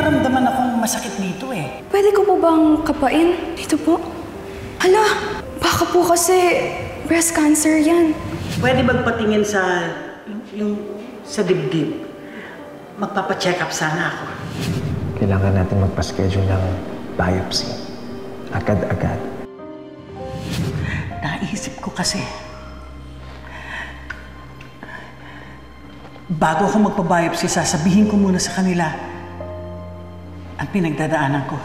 nararamdaman akong masakit dito eh. Pwede ko po bang kapain? Dito po? Hala, baka po kasi breast cancer yan. Pwede magpatingin sa sa dibdib. Magpapacheck up sana ako. Kailangan natin magpa-schedule ng biopsy. Agad-agad. Naisip ko kasi, bago ako magpa-biopsy, sasabihin ko muna sa kanila ang pinagdadaanan ko.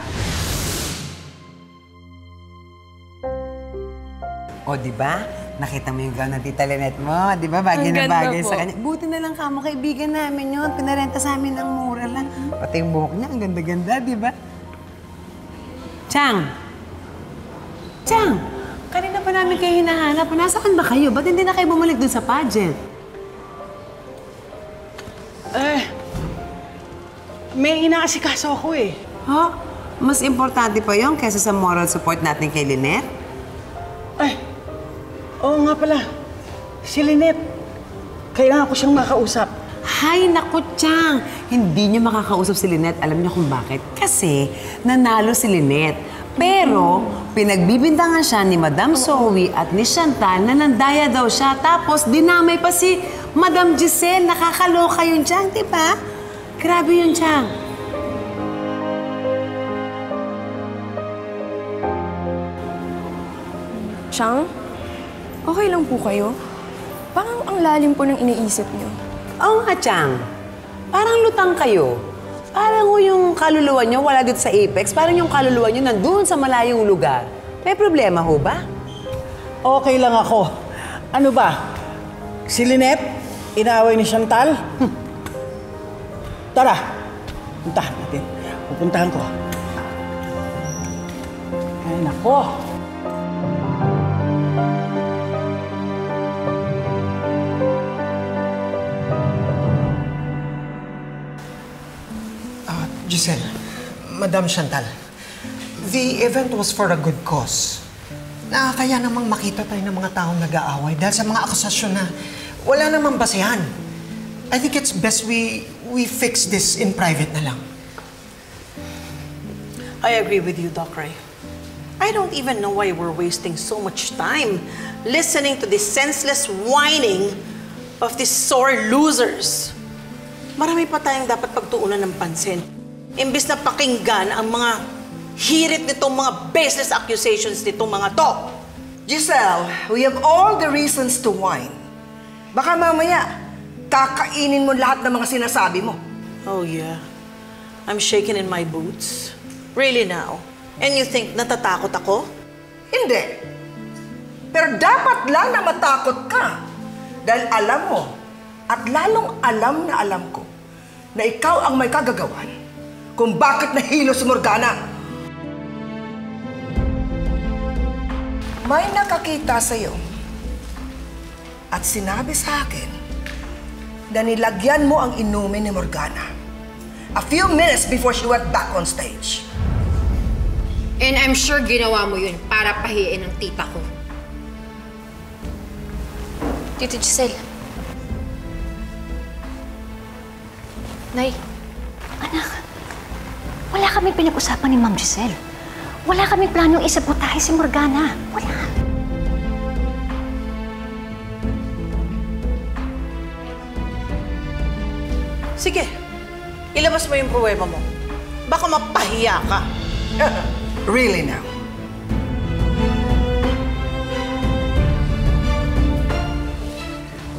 O, di ba? Nakita mo yung gown ng Tita Lynette mo, di ba? Bagay na bagay sa kanya. Buti na lang kamo, kaibigan namin yun. Pinarenta sa amin ng mura lang. Pati yung buhok niya, ang ganda-ganda, di ba? Chang! Chang! Kanina pa namin kayo hinahanap. Nasaan ba kayo? Ba't hindi na kayo bumalik dun sa pageant? May inaasikaso ako eh. Ha? Mas importante pa yun kaysa sa moral support natin kay Lynette? Oo nga pala. Si Lynette. Kailangan ko siyang makausap. Hay, naku, Chang! Hindi niyo makakausap si Lynette. Alam niyo kung bakit? Kasi nanalo si Lynette. Pero pinagbibintangan siya ni Madam Zoe at ni Chantal na nandaya daw siya. Tapos dinamay pa si Madam Giselle. Nakakaloka yun, Chang, di ba? Grabe yun, Chang. Chang? Okay lang po kayo? Parang ang lalim po ng iniisip niyo. Oo nga, Chang. Parang lutang kayo. Parang yung kaluluwa niyo wala dito sa Apex. Parang yung kaluluwa niyo nandun sa malayong lugar. May problema ho ba? Okay lang ako. Ano ba? Si Lynette? Inaaway ni Chantal? Tara. Puntahan natin. Pupuntahan ko. Ay, nako. Giselle, Madam Chantal, the event was for a good cause. Kaya namang makita tayo ng mga taong nag-aaway dahil sa mga akusasyon na wala namang basehan. I think it's best we fix this in private na lang. I agree with you, Doc Ray. I don't even know why we're wasting so much time listening to this senseless whining of these sore losers. Marami pa tayong dapat pagtuunan ng pansin. Imbis na pakinggan ang mga hirit nitong mga baseless accusations nitong mga to. Giselle, we have all the reasons to whine. Baka mamaya, kakainin mo lahat ng mga sinasabi mo. Oh yeah. I'm shaking in my boots. Really now? And you think natatakot ako? Hindi. Pero dapat lang na matakot ka. Dahil alam mo, at lalong alam na alam ko, na ikaw ang may kagagawan kung bakit nahilo si Morgana. May nakakita sa'yo at sinabi sa akin na nilagyan mo ang inumin ni Morgana a few minutes before she went back on stage. And I'm sure ginawa mo yun para pahiin ang tita ko. Tito Giselle. Nay, anak, wala kaming pinag-usapan ni Ma'am Giselle. Wala kaming planong isabotahe si Morgana. Wala. Sige, ilabas mo yung pruweba mo. Baka mapahiya ka. Really now?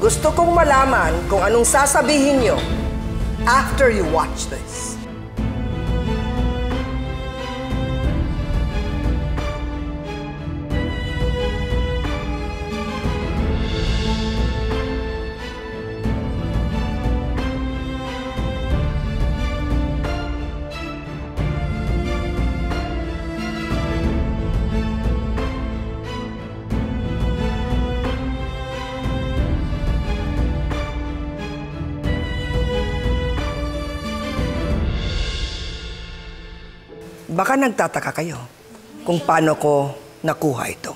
Gusto kong malaman kung anong sasabihin niyo after you watch this. Baka nagtataka kayo kung paano ko nakuha ito.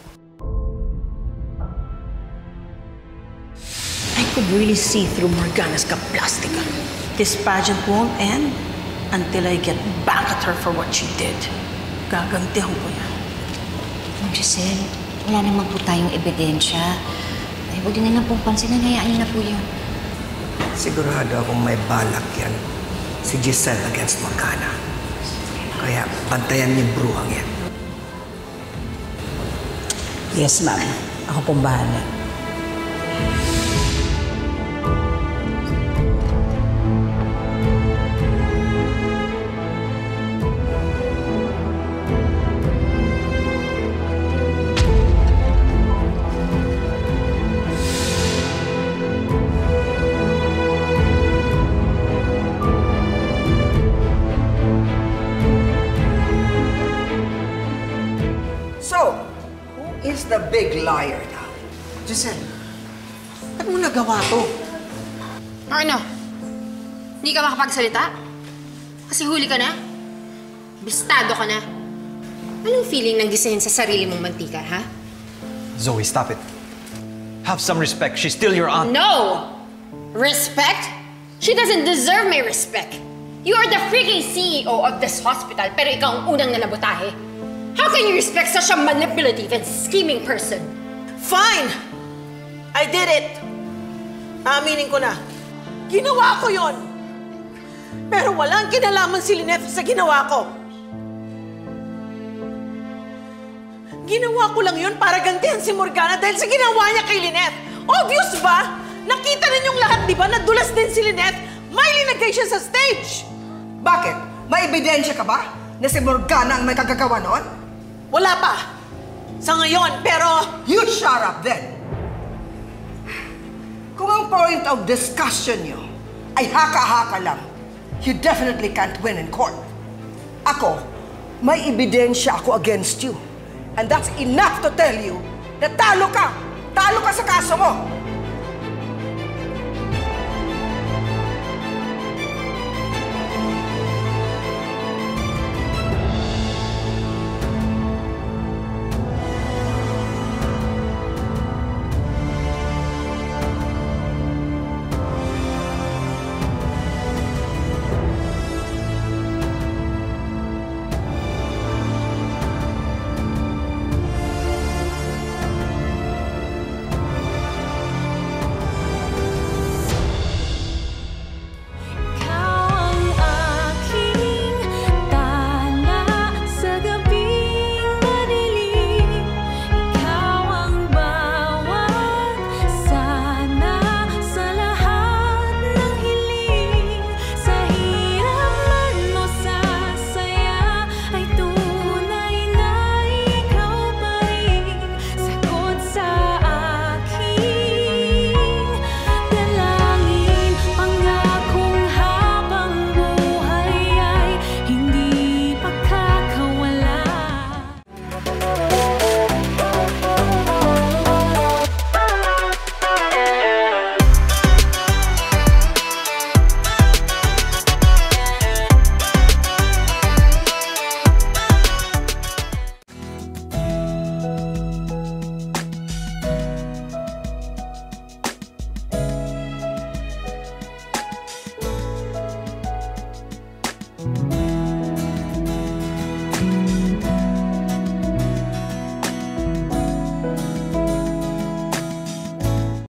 I could really see through Morgana's kaplastika. This pageant won't end until I get back at her for what she did. Gagantihan ko yan. Ma'am Giselle, wala naman po tayong ebidensya. Ay, huwag din na lang pong pansinin. Hayaan niyo na po yun. Sigurado akong may balak yan si Giselle against Morgana. Kaya bantayan niyo yung bruhang yan. Yes, ma'am. Ako pong bahala. So, who is the big liar now? Giselle, ba't mo nagawa to? Ano? Hindi ka makapagsalita? Kasi huli ka na? Bistado ka na? Anong feeling ng gisahin sa sarili mong mantika, ha? Zoe, stop it. Have some respect. She's still your aunt. No! Respect? She doesn't deserve my respect. You are the freaking CEO of this hospital, pero ikaw ang unang nanabotahe. How can you respect such a manipulative and scheming person? Fine! I did it! Aminin ko na. Ginawa ko yon. Pero walang kinalaman si Lynette sa ginawa ko. Ginawa ko lang yun para gantihan si Morgana dahil sa ginawa niya kay Lynette. Obvious ba? Nakita ninyong lahat, di ba? Nadulas din si Lynette. May linagay siya sa stage. Bakit? May ebidensya ka ba na si Morgana ang may kagagawa noon? Wala pa. Sa ngayon, pero... You shut up then! Kung ang point of discussion nyo ay haka-haka lang, you definitely can't win in court. Ako, may ebidensya ako against you. And that's enough to tell you na talo ka! Talo ka sa kaso mo!